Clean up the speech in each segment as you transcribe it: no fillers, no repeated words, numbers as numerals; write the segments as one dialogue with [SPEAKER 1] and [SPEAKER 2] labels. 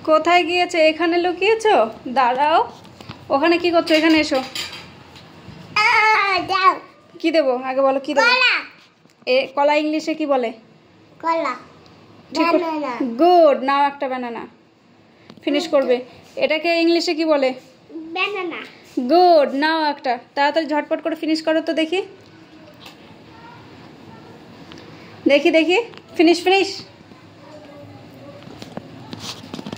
[SPEAKER 1] কোথায় গিয়েছে? এখানে লুকিয়েছো? দাঁড়াও, ওখানে কি করছো? এখানে এসো। কি দেবো আগে বলো, কি দেবো? কলা ইংলিশে কি বলে?
[SPEAKER 2] কলা।
[SPEAKER 1] গুড, নাও একটা ব্যানানা ফিনিশ করবে। এটাকে ইংলিশে কি বলে?
[SPEAKER 2] ব্যানানা।
[SPEAKER 1] গুড, নাও একটা, তাড়াতাড়ি ঝটপট করে ফিনিশ করো তো দেখি। দেখি দেখি, ফিনিশ ফিনিশ,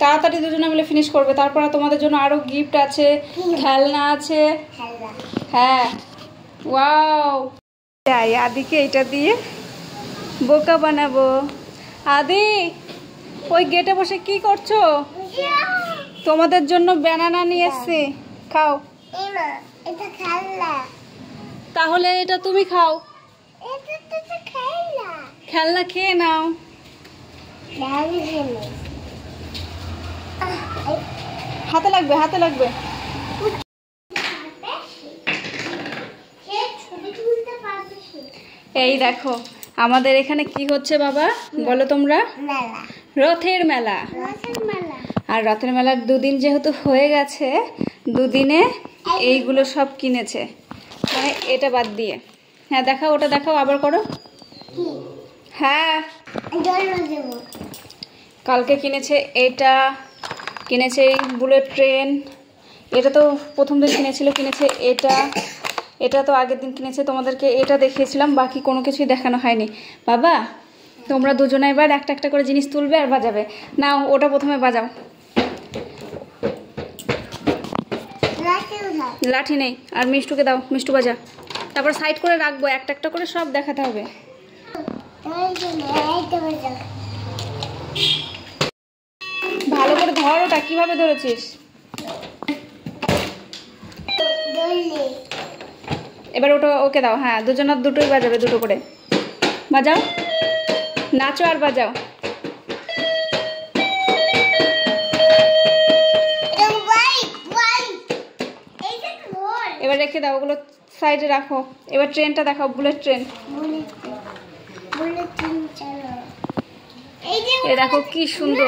[SPEAKER 1] তাড়াতাড়ি দুজনে মিলে ফিনিশ করবে। তারপরে তোমাদের জন্য আরো গিফট আছে, খেলনা আছে। হ্যাঁ, ওয়াও। তাই আদিকে এটা দিয়ে বোকা বানাবো। আদি, ওই গেটে বসে কি করছো? তোমাদের জন্য ব্যানানা নিয়ে এসছি, খাও।
[SPEAKER 2] এটা খেলনা।
[SPEAKER 1] তাহলে এটা তুমি খাও।
[SPEAKER 2] এটা তো খেলনা।
[SPEAKER 1] খেলনা খেয়ে নাও। হাতে লাগবে, হাতে লাগবে। এই দেখো আমাদের এখানে কি হচ্ছে বাবা, বলো তোমরা? রথের মেলা। আর রথের মেলার দুদিন যেহেতু হয়ে গেছে, দুদিনে এইগুলো সব কিনেছে, মানে এটা বাদ দিয়ে। হ্যাঁ দেখাও, ওটা দেখাও, আবার করো। হ্যাঁ, কালকে কিনেছে এটা, কিনেছে এই বুলেট ট্রেন, এটা তো প্রথম দিন কিনেছে এটা, এটা তো আগের দিন কিনেছে, তোমাদেরকে এটা দেখিয়েছিলাম, বাকি কোনো কিছুই দেখানো হয়নি। বাবা তোমরা দুজনে এবার একটা একটা করে জিনিস তুলবে আর বাজাবে। নাও, ওটা প্রথমে বাজাও। লাঠি নেই, আর মিষ্টুকে দাও, মিষ্টু বাজা। তারপর সাইড করে রাখবো, একটা একটা করে সব দেখাতে হবে। ভালো করে ধর, ওটা কিভাবে ধরেছিস? এবার ওটা ওকে দাও। হ্যাঁ, দুজনের দুটোই বাজাবে, দুটো করে বাজাও, নাচো আর বাজাও। এবার রেখে দাও, ওগুলো সাইডে রাখো। এবার ট্রেনটা দেখাও, বুলেট ট্রেন। এই দেখো কি সুন্দর।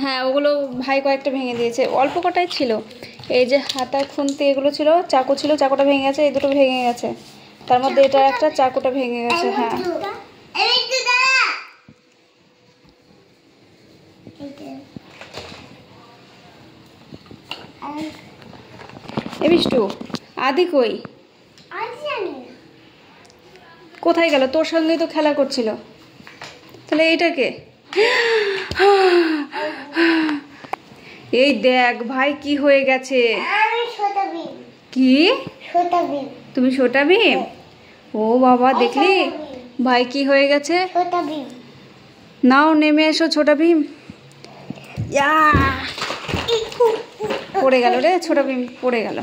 [SPEAKER 1] হ্যাঁ, ওগুলো ভাই কয়েকটা ভেঙে দিয়েছে, অল্প কটাই ছিল। এই যে হাতা খুন্তি এগুলো ছিল, চাকু ছিল, চাকুটা ভেঙে গেছে, এই দুটো ভেঙে গেছে, তার মধ্যে এটা একটা, চাকুটা ভেঙে গেছে। হ্যাঁ, এ মিষ্টু, আদি কই? কোথায় গেল? তোর সঙ্গেই তো খেলা করছিল। তাহলে এইটাকে এই দেখ ভাই কি হয়ে গেছে। কি তুমি? ছোটা ভীম? ও বাবা, দেখলি ভাই কি হয়ে গেছে। নাও নেমে এসো ছোটা ভীম। পড়ে গেল রে, ছোটা ভীম পড়ে গেল।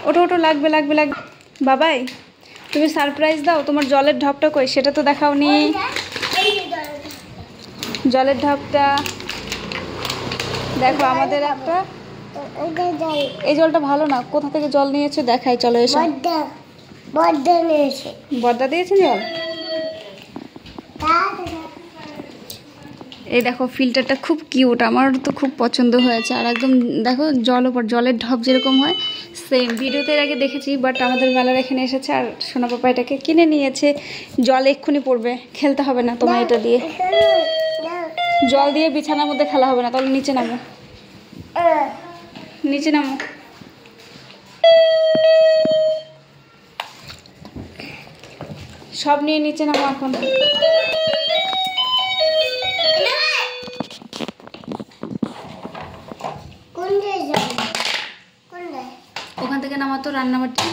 [SPEAKER 1] ওটো ওটো, লাগবে লাগবে লাগবে। বাবাই তুমি সারপ্রাইজ দাও, তোমার জলের ঢপটা কই সেটা তো দেখাও নি। জলের ঢপটা দেখো, আমাদের একটা, এই জলটা ভালো না, কোথা থেকে জল নিয়েছো দেখাই, চলো এসো। বর্দা দিয়েছে জল। এই দেখো ফিল্টারটা খুব কিউট, আমার তো খুব পছন্দ হয়েছে। আর একদম দেখো জল ওপর, জলের ঢপ যেরকম হয় সেম। ভিডিওতে এর আগে দেখেছি, বাট আমাদের মেলার এখানে এসেছে আর সোনা পাপা এটাকে কিনে নিয়েছে। জল এক্ষুনি পড়বে, খেলতে হবে না তোমার এটা দিয়ে। জল দিয়ে বিছানার মধ্যে খেলা হবে না, তাহলে নিচে নামো, নিচে নামো। সব নিয়ে নিচে নামো এখন। ওখান থেকে নামাতো রান্নাবাটি।